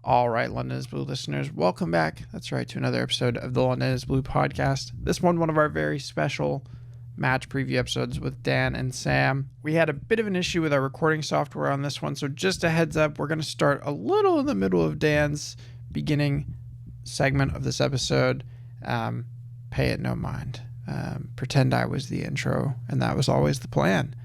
All right, London is Blue listeners, welcome back. That's right, to another episode of the London is Blue podcast. This one of our very special match preview episodes with Dan and Sam. We had a bit of an issue with our recording software on this one, so just a heads up, we're going to start a little in the middle of Dan's beginning segment of this episode. Pay it no mind. Pretend I was the intro, and that was always the plan.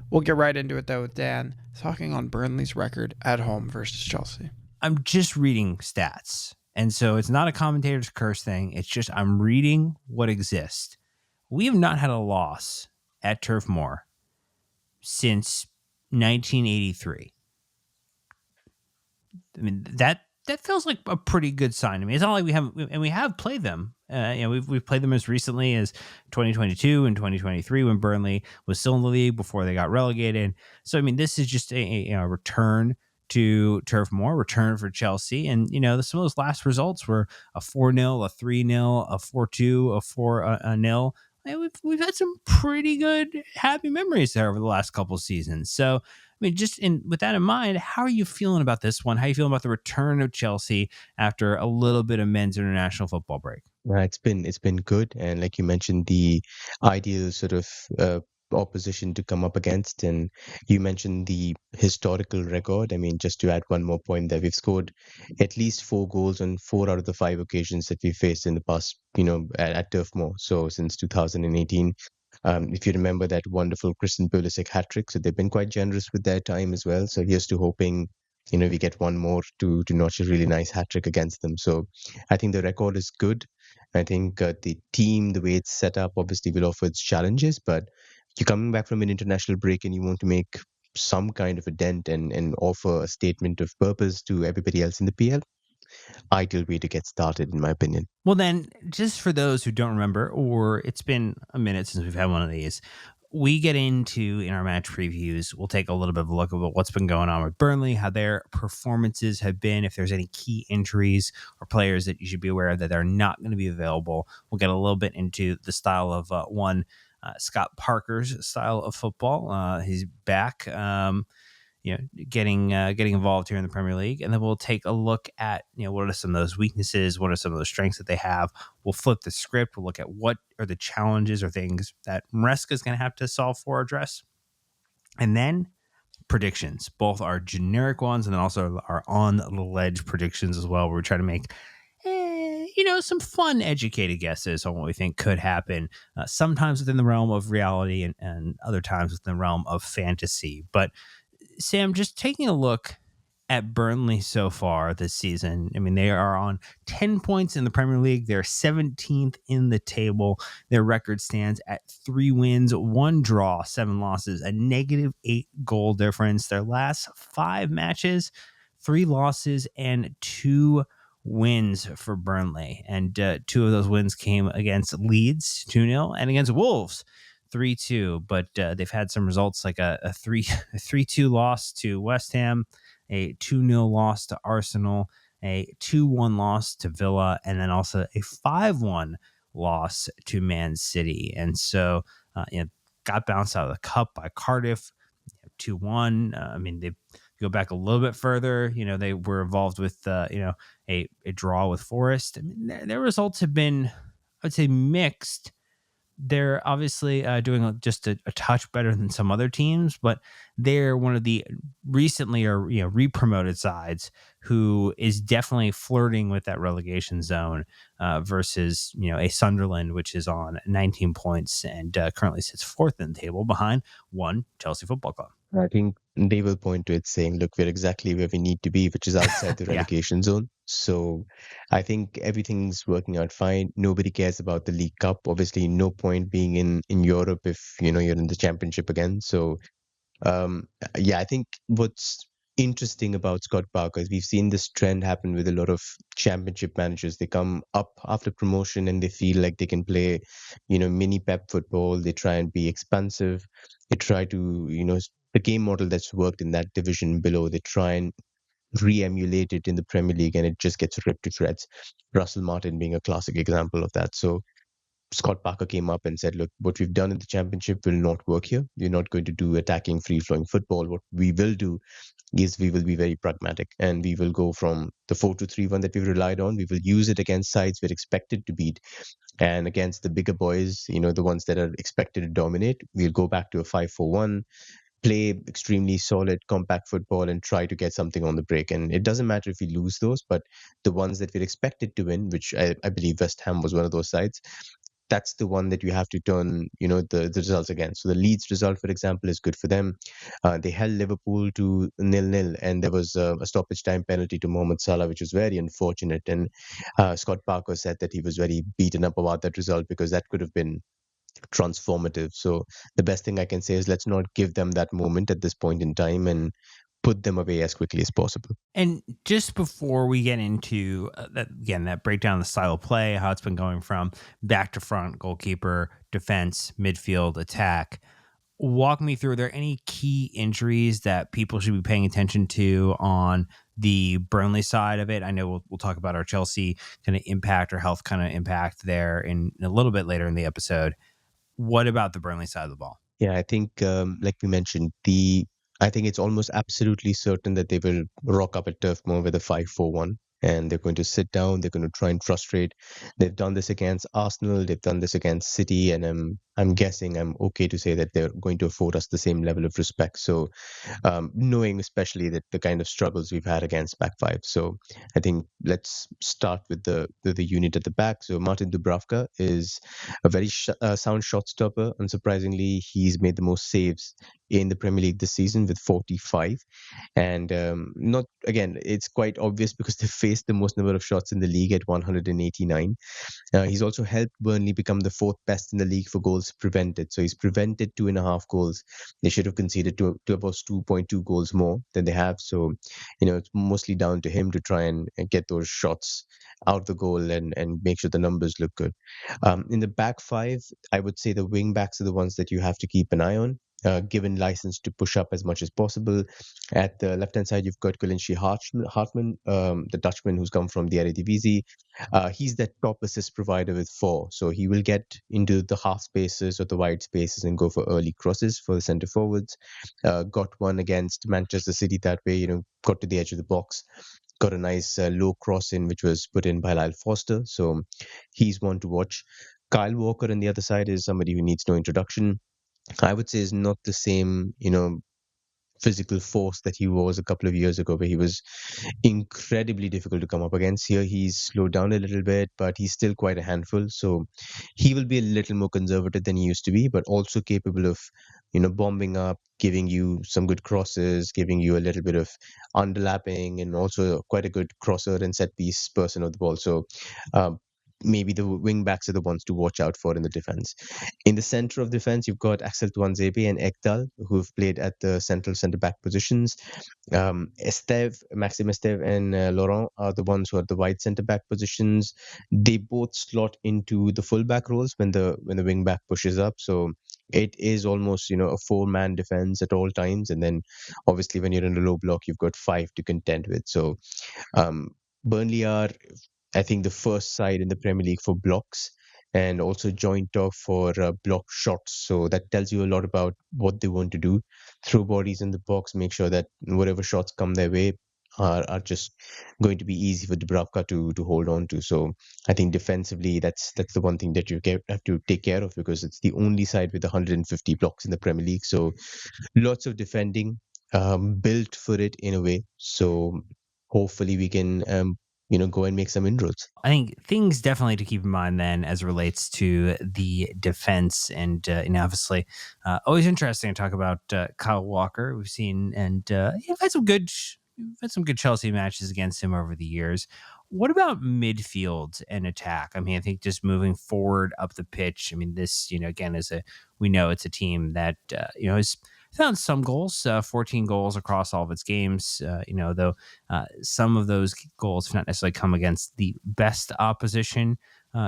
We'll get right into it, though, with Dan talking on Burnley's record at home versus Chelsea. I'm just reading stats. And so it's not a commentator's curse thing. It's just I'm reading what exists. We have not had a loss at Turf Moor since 1983. I mean, that feels like a pretty good sign to me. It's not like we have played them. We've played them as recently as 2022 and 2023 when Burnley was still in the league before they got relegated. So, I mean, this is just a return to Turf Moor, return for Chelsea. And, some of those last results were a 4-0, a 3-0, a 4-2, a 4-0. We've had some pretty good, happy memories there over the last couple of seasons. So, I mean, with that in mind, how are you feeling about this one? How are you feeling about the return of Chelsea after a little bit of men's international football break? It's been good, and like you mentioned, the ideal sort of opposition to come up against, and you mentioned the historical record. I mean, just to add one more point, that we've scored at least 4 goals on 4 out of the 5 occasions that we faced in the past, at Turf Moor. So since 2018. If you remember that wonderful Christian Pulisic hat-trick, so they've been quite generous with their time as well. So here's to hoping, we get one more to notch a really nice hat-trick against them. So I think the record is good. I think the team, the way it's set up, obviously will offer its challenges, but you're coming back from an international break and you want to make some kind of a dent and offer a statement of purpose to everybody else in the PL. Ideal way to get started, in my opinion. Well, then, just for those who don't remember, or it's been a minute since we've had one of these, we get into, in our match previews, we'll take a little bit of a look at what's been going on with Burnley, how their performances have been, if there's any key injuries or players that you should be aware of that they're not going to be available. We'll get a little bit into the style of Scott Parker's style of football. He's back. Getting involved here in the Premier League. And then we'll take a look at, what are some of those weaknesses? What are some of those strengths that they have? We'll flip the script. We'll look at what are the challenges or things that Maresca is going to have to solve for or address. And then predictions, both our generic ones and then also our on the ledge predictions as well, where we try to make some fun, educated guesses on what we think could happen, sometimes within the realm of reality and other times within the realm of fantasy. But Sam, just taking a look at Burnley so far this season, I mean, they are on 10 points in the Premier League. They're 17th in the table. Their record stands at 3 wins, 1 draw, 7 losses, a -8 goal difference. Their last 5 matches, 3 losses and 2 wins for Burnley. And 2 of those wins came against Leeds, 2-0, and against Wolves, 3-2, but they've had some results like a 3-2 loss to West Ham, a 2-0 loss to Arsenal, a 2-1 loss to Villa, and then also a 5-1 loss to Man City. And so, got bounced out of the cup by Cardiff, 2-1. I mean, they go back a little bit further. They were involved with, a draw with Forest. I mean, their results have been, I would say, mixed. They're obviously doing just a touch better than some other teams, but they're one of the recently or re-promoted sides who is definitely flirting with that relegation zone versus a Sunderland, which is on 19 points and currently sits 4th in the table behind one Chelsea Football Club. I think they will point to it saying, look, we're exactly where we need to be, which is outside the relegation zone. So I think everything's working out fine. Nobody cares about the League Cup. Obviously, no point being in Europe if, you're in the Championship again. So, I think what's interesting about Scott Parker is we've seen this trend happen with a lot of Championship managers. They come up after promotion and they feel like they can play, mini Pep football. They try and be expansive. They try to, the game model that's worked in that division below, they try and re-emulate it in the Premier League and it just gets ripped to shreds. Russell Martin being a classic example of that. So Scott Parker came up and said, look, what we've done in the Championship will not work here. We're not going to do attacking, free-flowing football. What we will do is we will be very pragmatic and we will go from the 4-2-3-1 that we've relied on. We will use it against sides we're expected to beat. And against the bigger boys, the ones that are expected to dominate, we'll go back to a 5-4-1, play extremely solid, compact football, and try to get something on the break. And it doesn't matter if we lose those, but the ones that we're expected to win, which I believe West Ham was one of those sides, that's the one that you have to turn, the results against. So the Leeds result, for example, is good for them. They held Liverpool to 0-0, and there was a stoppage time penalty to Mohamed Salah, which was very unfortunate. And Scott Parker said that he was very beaten up about that result because that could have been transformative. So the best thing I can say is let's not give them that moment at this point in time and put them away as quickly as possible. And just before we get into that breakdown of the style of play, how it's been going from back to front, goalkeeper, defense, midfield, attack, walk me through, are there any key injuries that people should be paying attention to on the Burnley side of it? I know we'll talk about our Chelsea kind of impact or health kind of impact there in a little bit later in the episode. What about the Burnley side of the ball? Yeah, I think, like we mentioned, I think it's almost absolutely certain that they will rock up at Turf Moor with a 5-4-1, and they're going to sit down. They're going to try and frustrate. They've done this against Arsenal. They've done this against City, and I'm guessing I'm okay to say that they're going to afford us the same level of respect. So, knowing especially that the kind of struggles we've had against back five. So, I think let's start with the unit at the back. So, Martin Dubravka is a very sound shot stopper. Unsurprisingly, he's made the most saves in the Premier League this season with 45. And not again, it's quite obvious because they faced the most number of shots in the league at 189. He's also helped Burnley become the fourth best in the league for goals prevented. So he's prevented 2.5 goals. They should have conceded to about 2.2 goals more than they have. So, it's mostly down to him to try and get those shots out the goal and make sure the numbers look good. In the back five, I would say the wing backs are the ones that you have to keep an eye on. Given license to push up as much as possible. At the left-hand side, you've got Kulinshi Hartman, the Dutchman who's come from the Eredivisie. He's that top assist provider with 4. So he will get into the half spaces or the wide spaces and go for early crosses for the centre forwards. Got one against Manchester City that way, got to the edge of the box. Got a nice low cross in, which was put in by Lyle Foster. So he's one to watch. Kyle Walker on the other side is somebody who needs no introduction. I would say is not the same, physical force that he was a couple of years ago, where he was incredibly difficult to come up against. Here, he's slowed down a little bit, but he's still quite a handful. So he will be a little more conservative than he used to be, but also capable of, bombing up, giving you some good crosses, giving you a little bit of underlapping, and also quite a good crosser and set piece person of the ball. So, maybe the wing backs are the ones to watch out for in the defense. In the center of defense, you've got Axel Tuanzebe and Ekdal, who've played at the centre back positions. Maxime Esteve and Laurent are the ones who are the wide centre back positions. They both slot into the full back roles when the wing back pushes up. So it is almost, a 4-man defense at all times. And then obviously when you're in a low block, you've got 5 to contend with. So Burnley are, I think, the first side in the Premier League for blocks and also joint top for block shots. So that tells you a lot about what they want to do. Throw bodies in the box, make sure that whatever shots come their way are just going to be easy for Dubravka to hold on to. So I think defensively, that's the one thing that you have to take care of, because it's the only side with 150 blocks in the Premier League. So lots of defending, built for it in a way. So hopefully we can go and make some inroads. I think things definitely to keep in mind then as it relates to the defense, and obviously always interesting to talk about Kyle Walker. We've seen, and you've had some good Chelsea matches against him over the years. What about midfield and attack? I mean, I think just moving forward up the pitch. I mean, this, again, we know it's a team that, has found some goals, 14 goals across all of its games, though some of those goals have not necessarily come against the best opposition,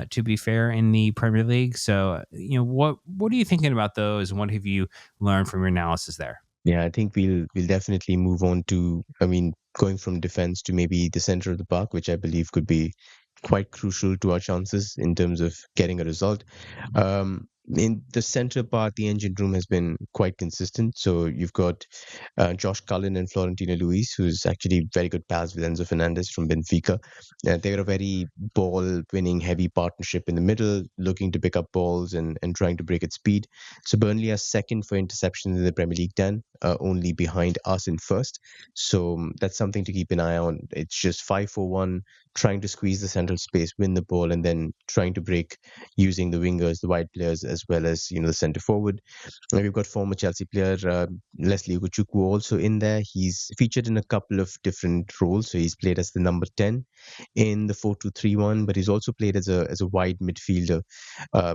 to be fair, in the Premier League. So, what are you thinking about those, and what have you learned from your analysis there? Yeah, I think we'll definitely move on to, going from defense to maybe the center of the park, which I believe could be quite crucial to our chances in terms of getting a result. in the center part, the engine room has been quite consistent. So you've got Josh Cullen and Florentino Luis, who's actually very good pals with Enzo Fernandez from Benfica. They're a very ball-winning, heavy partnership in the middle, looking to pick up balls and trying to break at speed. So Burnley are second for interceptions in the Premier League, Dan, only behind us in first. So that's something to keep an eye on. It's just 5-4-1, trying to squeeze the central space, win the ball, and then trying to break using the wingers, the wide players, as well as the centre forward. We've got former Chelsea player Leslie Ugochukwu also in there. He's featured in a couple of different roles. So he's played as the number 10 in the 4-2-3-1, but he's also played as a wide midfielder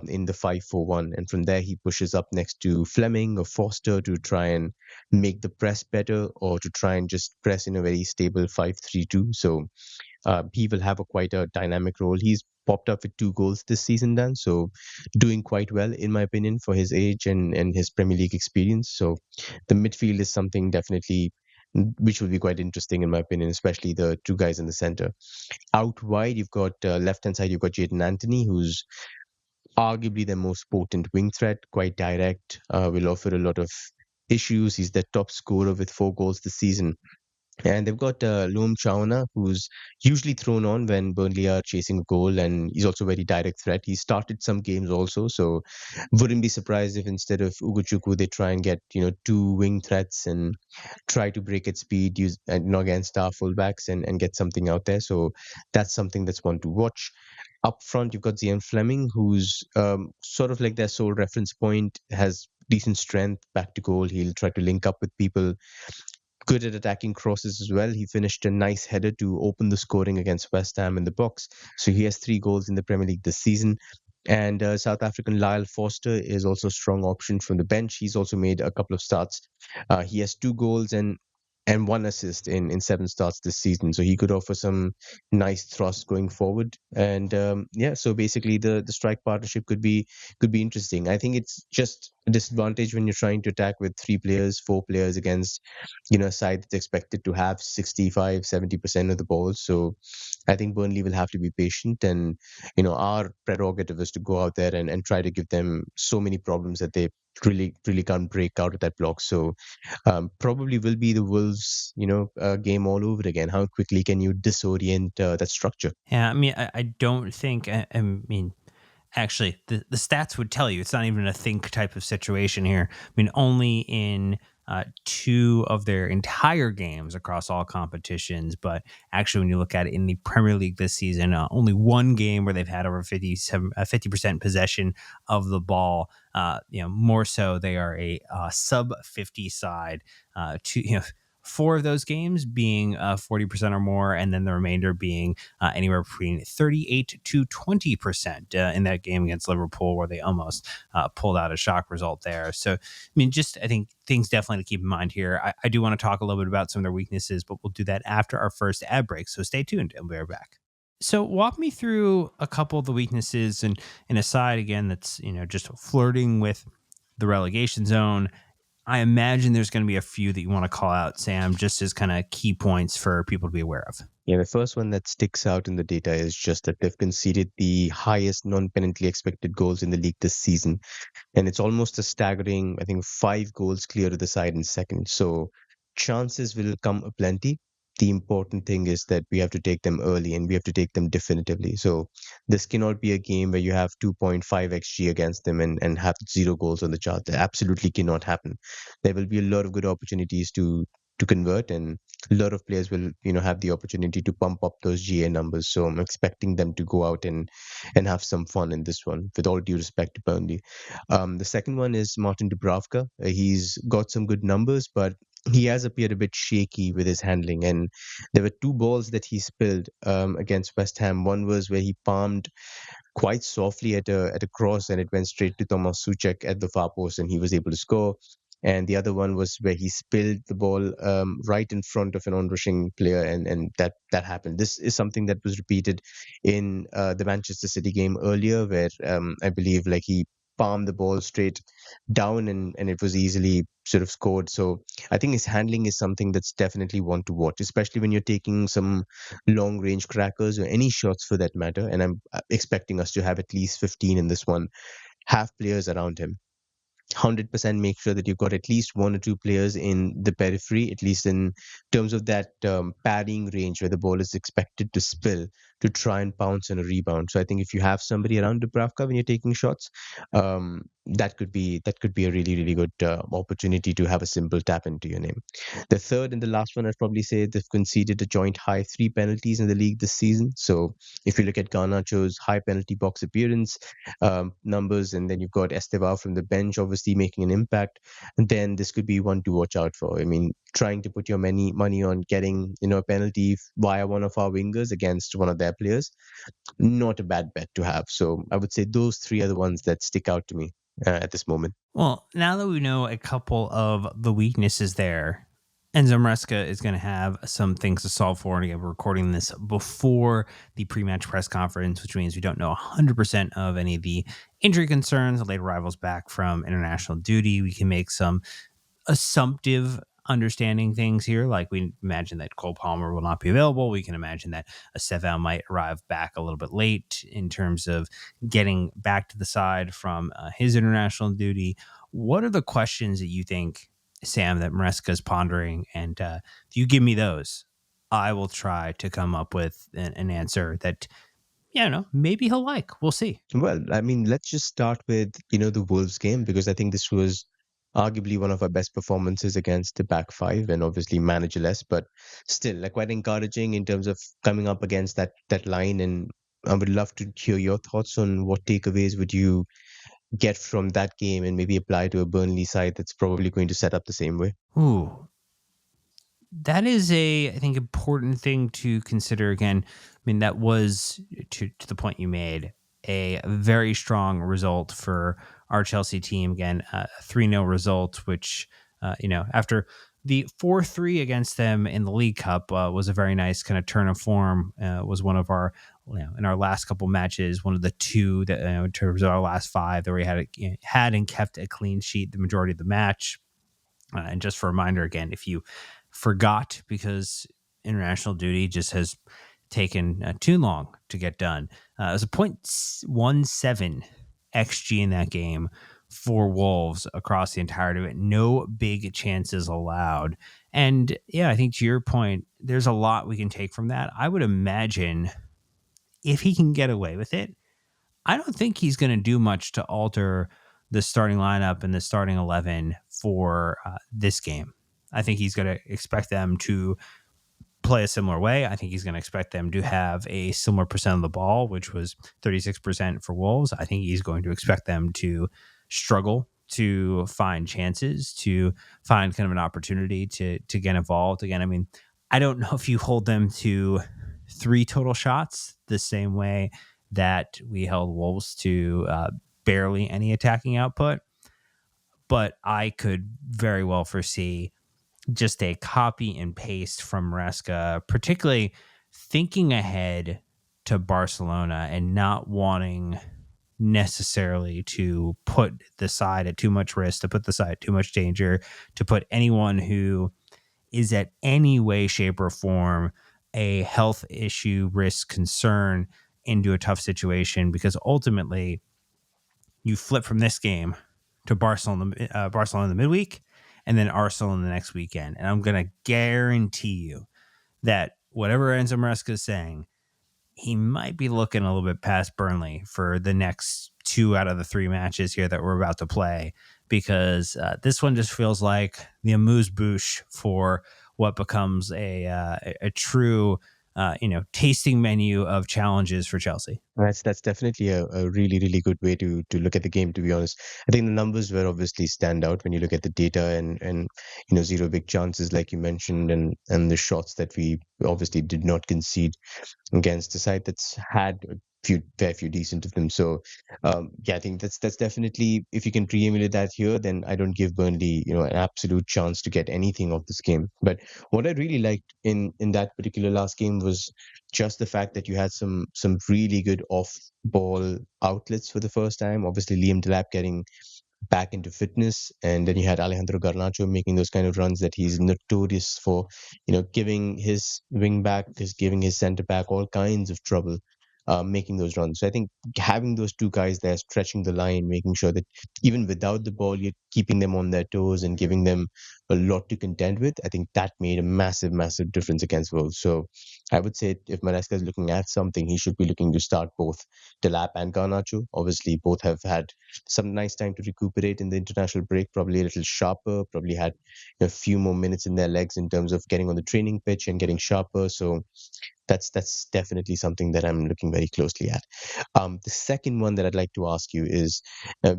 in the 5-4-1. And from there, he pushes up next to Fleming or Foster to try and make the press better, or to try and just press in a very stable 5-3-2. So he will have quite a dynamic role. He's popped up with 2 goals this season, Dan. So doing quite well, in my opinion, for his age and his Premier League experience. So the midfield is something definitely which will be quite interesting, in my opinion, especially the 2 guys in the center. Out wide, you've got left-hand side, you've got Jadon Anthony, who's arguably the most potent wing threat, quite direct, will offer a lot of issues. He's the top scorer with 4 goals this season. And they've got Loam Chauna, who's usually thrown on when Burnley are chasing a goal, and he's also a very direct threat. He started some games also, so wouldn't be surprised if instead of Ugochukwu, they try and get 2 wing threats and try to break at speed, use against our fullbacks and get something out there. So that's something that's one to watch. Up front, you've got Zian Fleming, who's sort of like their sole reference point, has decent strength back to goal. He'll try to link up with people, good at attacking crosses as well. He finished a nice header to open the scoring against West Ham in the box. So he has 3 goals in the Premier League this season. And South African Lyle Foster is also a strong option from the bench. He's also made a couple of starts. He has 2 goals and 1 assist in 7 starts this season. So he could offer some nice thrust going forward. And so basically the strike partnership could be interesting. I think it's just a disadvantage when you're trying to attack with 3 players, 4 players against a side that's expected to have 65-70% of the ball. So I think Burnley will have to be patient, and our prerogative is to go out there and try to give them so many problems that they really can't break out of that block. So probably will be the Wolves game all over again. How quickly can you disorient that structure? Yeah, I mean, I don't think, I mean, actually, the stats would tell you it's not even a think type of situation here. I mean, only in 2 of their entire games across all competitions, but actually, when you look at it in the Premier League this season, only 1 game where they've had over 50% possession of the ball. More so, they are a sub 50 side. 4 of those games being 40% or more, and then the remainder being anywhere between 38 to 20% in that game against Liverpool, where they almost pulled out a shock result there. So, I mean, I think things definitely to keep in mind here. I do want to talk a little bit about some of their weaknesses, but we'll do that after our first ad break. So stay tuned and we'll be right back. So walk me through a couple of the weaknesses and a side, again, that's, just flirting with the relegation zone. I imagine there's going to be a few that you want to call out, Sam, just as kind of key points for people to be aware of. Yeah, the first one that sticks out in the data is just that they've conceded the highest non-penalty expected goals in the league this season. And it's almost a staggering, I think, 5 goals clear to the side in second. So chances will come aplenty. The important thing is that we have to take them early and we have to take them definitively. So this cannot be a game where you have 2.5 xg against them and have 0 goals on the chart. That absolutely cannot happen. There will be a lot of good opportunities to convert, and a lot of players will have the opportunity to pump up those GA numbers. So I'm expecting them to go out and have some fun in this one, with all due respect to Burnley. The second one is Martin Dubravka. He's got some good numbers, but he has appeared a bit shaky with his handling. And there were 2 balls that he spilled against West Ham. One was where he palmed quite softly at a cross, and it went straight to Tomas Soucek at the far post, and he was able to score. And the other one was where he spilled the ball right in front of an onrushing player, and that happened. This is something that was repeated in the Manchester City game earlier, where I believe he palmed the ball straight down, and it was easily sort of scored. So I think his handling is something that's definitely one to watch, especially when you're taking some long range crackers or any shots for that matter. And I'm expecting us to have at least 15 in this one. have players around him. 100% make sure that you've got at least one or two players in the periphery, at least in terms of that parrying range where the ball is expected to spill to try and pounce on a rebound. So I think if you have somebody around Dubravka when you're taking shots, that could be a really really good opportunity to have a simple tap into your name. The third and the last one, I'd probably say they've conceded a joint high 3 penalties in the league this season. So if you look at Garnacho's high penalty box appearance numbers, and then you've got Estevao from the bench obviously making an impact, and then this could be one to watch out for. I mean, trying to put your money on getting a penalty via one of our wingers against one of their players, not a bad bet to have. So I would say those three are the ones that stick out to me at this moment. Well, now that we know a couple of the weaknesses there, Enzo Maresca is going to have some things to solve for. And again, we're recording this before the pre-match press conference, which means we don't know 100% of any of the injury concerns. The late arrivals back from international duty. We can make some assumptive understanding things here. Like we imagine that Cole Palmer will not be available. We can imagine that Estevao might arrive back a little bit late in terms of getting back to the side from his international duty. What are the questions that you think, Sam, that Maresca is pondering? And if you give me those, I will try to come up with an answer that, maybe he'll like. We'll see. Well, I mean, let's just start with, the Wolves game, because I think this was arguably one of our best performances against the back five and obviously managerless, but still like quite encouraging in terms of coming up against that line. And I would love to hear your thoughts on what takeaways would you get from that game and maybe apply to a Burnley side that's probably going to set up the same way. Ooh, that is I think, important thing to consider. Again, I mean, that was, to the point you made, a very strong result for our Chelsea team. Again, a 3-0 result, which, after the 4-3 against them in the League Cup was a very nice kind of turn of form. Was one of our, in our last couple matches, one of the two that, in terms of our last 5, that we had and kept a clean sheet the majority of the match. And just for a reminder, again, if you forgot, because international duty just has taken too long to get done, it was a 0.17 XG in that game for Wolves across the entirety of it. No big chances allowed. And yeah, I think to your point, there's a lot we can take from that. I would imagine if he can get away with it, I don't think he's going to do much to alter the starting lineup and the starting 11 for this game. I think he's going to expect them to play a similar way. I think he's going to expect them to have a similar percent of the ball, which was 36% for Wolves. I think he's going to expect them to struggle to find chances, to find kind of an opportunity to get involved. Again, I mean, I don't know if you hold them to 3 total shots the same way that we held Wolves to barely any attacking output, but I could very well foresee just a copy and paste from Maresca, particularly thinking ahead to Barcelona and not wanting necessarily to put the side at too much risk, to put the side at too much danger, to put anyone who is at any way, shape, or form a health issue, risk, concern into a tough situation, because ultimately you flip from this game to Barcelona in the midweek, and then Arsenal in the next weekend. And I'm going to guarantee you that whatever Enzo Maresca is saying, he might be looking a little bit past Burnley for the next 2 out of the 3 matches here that we're about to play, because this one just feels like the amuse-bouche for what becomes a true tasting menu of challenges for Chelsea. That's definitely a really, really good way to look at the game, to be honest. I think the numbers were obviously stand out when you look at the data and 0 big chances, like you mentioned, and the shots that we obviously did not concede against a side that's had a fair few decent of them. So I think that's definitely, if you can pre-emulate that here, then I don't give Burnley an absolute chance to get anything of this game. But what I really liked in that particular last game was just the fact that you had some really good off ball outlets for the first time. Obviously Liam Delap getting back into fitness, and then you had Alejandro Garnacho making those kind of runs that he's notorious for, giving his wing back, giving his centre back all kinds of trouble making those runs. So I think having those two guys there stretching the line, making sure that even without the ball, you're keeping them on their toes and giving them a lot to contend with, I think that made a massive, massive difference against Wolves. So I would say if Maresca is looking at something, he should be looking to start both Delap and Garnacho. Obviously, both have had some nice time to recuperate in the international break, probably a little sharper, probably had a few more minutes in their legs in terms of getting on the training pitch and getting sharper. So that's definitely something that I'm looking very closely at. The second one that I'd like to ask you is,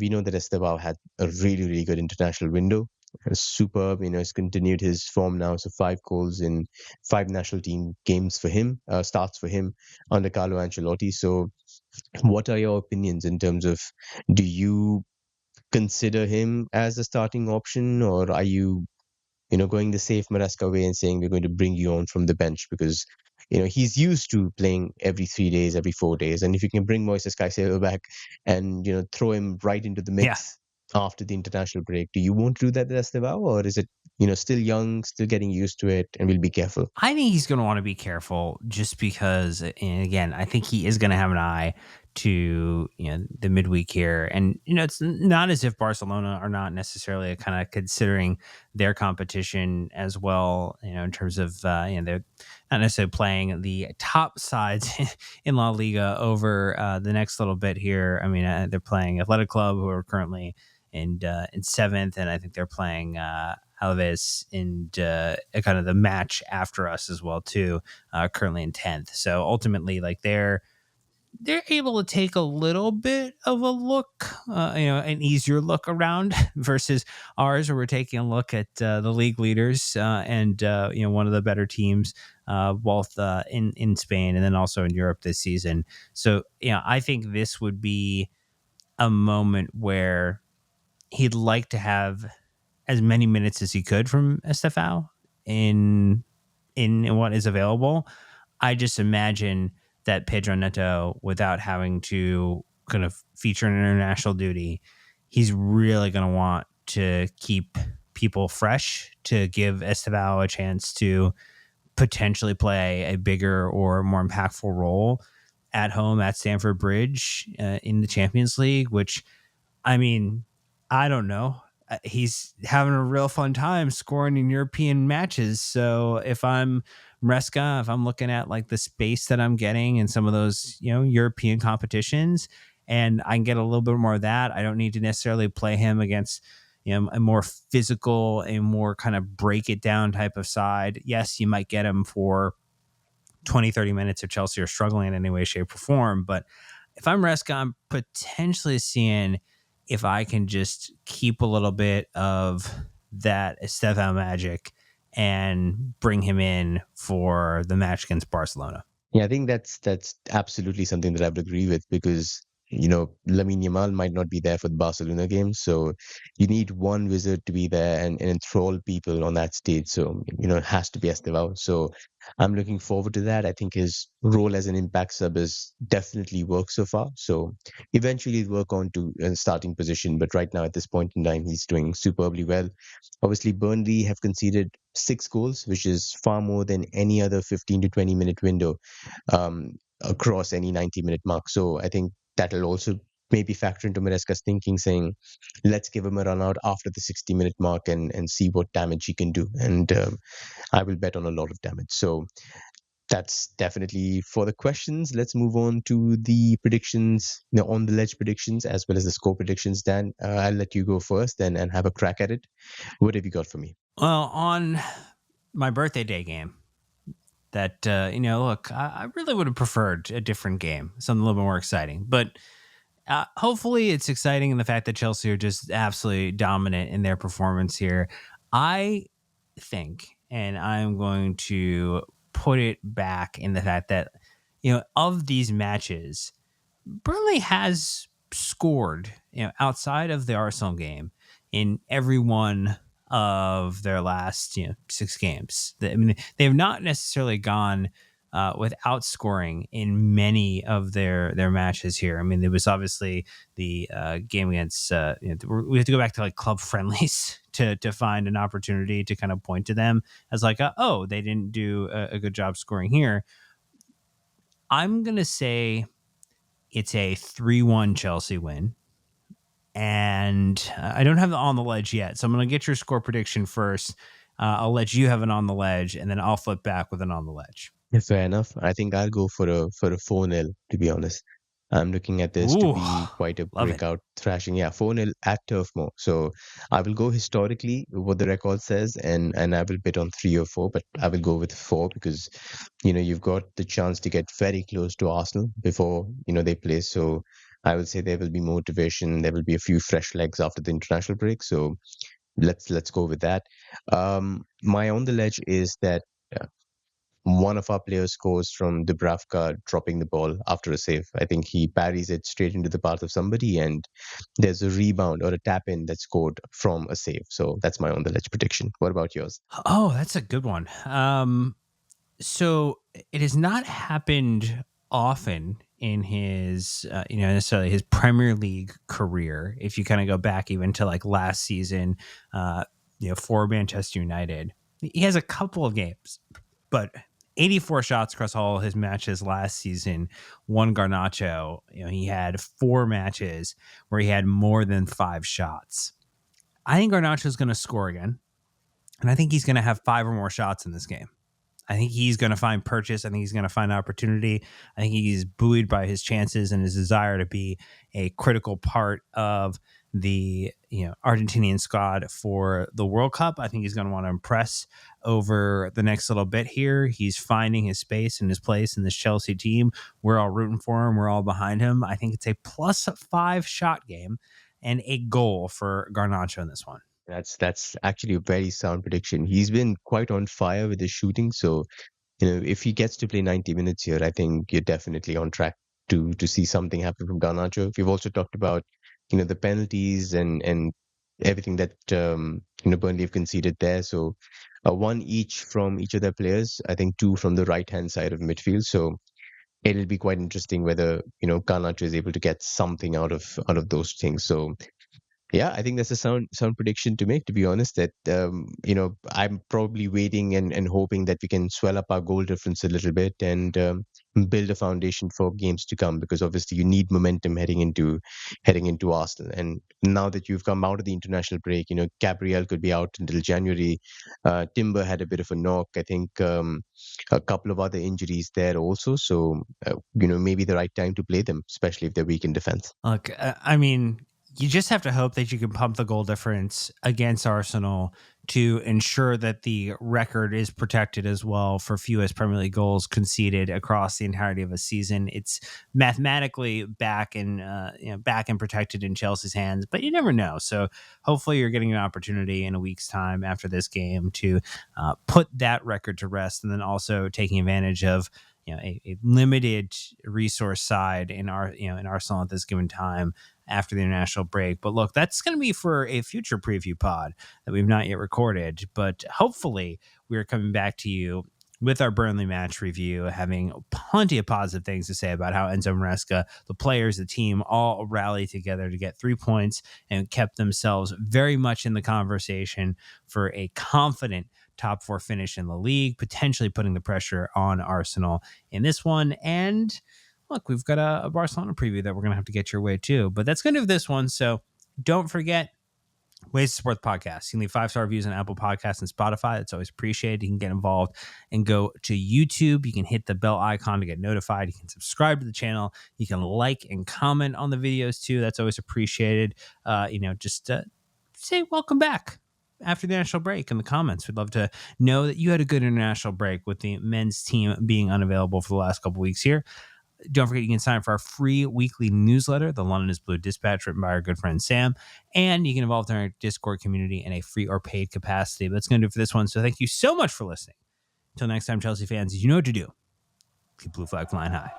we know that Estevao had a really, really good international window. Superb, he's continued his form now. So 5 goals in 5 national team games for him, starts for him under Carlo Ancelotti. So what are your opinions in terms of, do you consider him as a starting option, or are you going the safe Maresca way and saying we're going to bring you on from the bench because, he's used to playing every 3 days, every 4 days. And if you can bring Moises Caicedo back and, throw him right into the Yeah. mix after the international break, do you want to do that with Estevao, or is it, still young, still getting used to it, and we'll be careful? I think he's going to want to be careful just because, and again, I think he is going to have an eye to the midweek here, and it's not as if Barcelona are not necessarily kind of considering their competition as well, in terms of they're not necessarily playing the top sides in La Liga over the next little bit here. I mean, they're playing Athletic Club, who are currently in seventh, and I think they're playing Alaves in kind of the match after us as well too, currently in 10th. So ultimately, like they're able to take a little bit of a look, an easier look around versus ours, where we're taking a look at the league leaders and one of the better teams, both in Spain and then also in Europe this season. So I think this would be a moment where he'd like to have as many minutes as he could from Estefao in what is available. I just imagine that Pedro Neto, without having to kind of feature an international duty, he's really going to want to keep people fresh, to give Estevao a chance to potentially play a bigger or more impactful role at home at Stamford Bridge in the Champions League, which, I mean, I don't know. He's having a real fun time scoring in European matches. So if I'm Mresca, if I'm looking at like the space that I'm getting in some of those, European competitions, and I can get a little bit more of that, I don't need to necessarily play him against, a more physical, a more kind of break it down type of side. Yes, you might get him for 20, 30 minutes if Chelsea are struggling in any way, shape, or form. But if I'm Mresca, I'm potentially seeing if I can just keep a little bit of that Estevao magic and bring him in for the match against Barcelona. Yeah, I think that's absolutely something that I would agree with, because Lamine Yamal might not be there for the Barcelona game, so you need one wizard to be there and enthrall people on that stage. So it has to be Estevao. So I'm looking forward to that. I think his role as an impact sub has definitely worked so far. So eventually he'll work on to a starting position, but right now at this point in time, he's doing superbly well. Obviously, Burnley have conceded 6 goals, which is far more than any other 15 to 20-minute window across any 90-minute mark. So I think that'll also maybe factor into Maresca's thinking, saying, let's give him a run out after the 60-minute mark and see what damage he can do. And I will bet on a lot of damage. So that's definitely for the questions. Let's move on to the predictions, on the ledge predictions, as well as the score predictions. Dan, I'll let you go first and have a crack at it. What have you got for me? Well, on my birthday day game, that, look, I really would have preferred a different game, something a little bit more exciting. But hopefully it's exciting in the fact that Chelsea are just absolutely dominant in their performance here. I think, and I'm going to put it back in the fact that, of these matches, Burnley has scored, outside of the Arsenal game, in every one of their last 6 games. I mean, they have not necessarily gone without scoring in many of their matches here. I mean, there was obviously the game against we have to go back to like club friendlies to find an opportunity to kind of point to them as like they didn't do a good job scoring here. I'm gonna say It's a 3-1 Chelsea win. And I don't have the on the ledge yet. So I'm going to get your score prediction first. I'll let you have an on the ledge, and then I'll flip back with an on the ledge. Yeah, fair enough. I think I'll go for a 4-0, to be honest. I'm looking at this to Ooh, be quite a love it. breakout thrashing. Yeah, 4-0 at Turf Moor. So I will go historically what the record says, and I will bet on 3 or 4, but I will go with 4 because, you've got the chance to get very close to Arsenal before, they play. So I will say there will be motivation. There will be a few fresh legs after the international break. So let's go with that. My on the ledge is that one of our players scores from Dubravka dropping the ball after a save. I think he parries it straight into the path of somebody, and there's a rebound or a tap in that's scored from a save. So that's my on the ledge prediction. What about yours? Oh, that's a good one. So it has not happened often in his, necessarily his Premier League career. If you kind of go back even to like last season, for Manchester United, he has a couple of games, but 84 shots across all his matches last season. One Garnacho, he had 4 matches where he had more than 5 shots. I think Garnacho is going to score again, and I think he's going to have 5 or more shots in this game. I think he's going to find purchase. I think he's going to find opportunity. I think he's buoyed by his chances and his desire to be a critical part of the Argentinian squad for the World Cup. I think he's going to want to impress over the next little bit here. He's finding his space and his place in this Chelsea team. We're all rooting for him. We're all behind him. I think it's a +5 shot game and a goal for Garnacho in this one. That's actually a very sound prediction. He's been quite on fire with his shooting. So, if he gets to play 90 minutes here, I think you're definitely on track to see something happen from Garnacho. We've also talked about, the penalties and everything that Burnley have conceded there. So, 1 each from each of their players. I think 2 from the right hand side of midfield. So it'll be quite interesting whether Garnacho is able to get something out of those things. So yeah, I think that's a sound prediction to make, to be honest, that I'm probably waiting and hoping that we can swell up our goal difference a little bit and build a foundation for games to come, because obviously you need momentum heading into Arsenal. And now that you've come out of the international break, Gabriel could be out until January. Timber had a bit of a knock. I think a couple of other injuries there also. So maybe the right time to play them, especially if they're weak in defense. Look, I mean, you just have to hope that you can pump the goal difference against Arsenal to ensure that the record is protected as well for fewest Premier League goals conceded across the entirety of a season. It's mathematically back and protected in Chelsea's hands, but you never know. So hopefully you're getting an opportunity in a week's time after this game to put that record to rest, and then also taking advantage of a limited resource side in Arsenal at this given time after the international break. But look, that's going to be for a future preview pod that we've not yet recorded, but hopefully we're coming back to you with our Burnley match review, having plenty of positive things to say about how Enzo Maresca, the players, the team, all rallied together to get 3 points and kept themselves very much in the conversation for a confident top 4 finish in the league, potentially putting the pressure on Arsenal in this one. And look, we've got a Barcelona preview that we're going to have to get your way too, but that's going to do this one. So don't forget ways to support the podcast. You can leave 5-star reviews on Apple Podcasts and Spotify. That's always appreciated. You can get involved and go to YouTube. You can hit the bell icon to get notified. You can subscribe to the channel. You can like and comment on the videos too. That's always appreciated. Say welcome back after the international break in the comments. We'd love to know that you had a good international break with the men's team being unavailable for the last couple weeks here. Don't forget, you can sign up for our free weekly newsletter, the London is Blue Dispatch, written by our good friend Sam. And you can involve in our Discord community in a free or paid capacity. But that's going to do it for this one. So thank you so much for listening. Until next time, Chelsea fans, you know what to do. Keep blue flag flying high.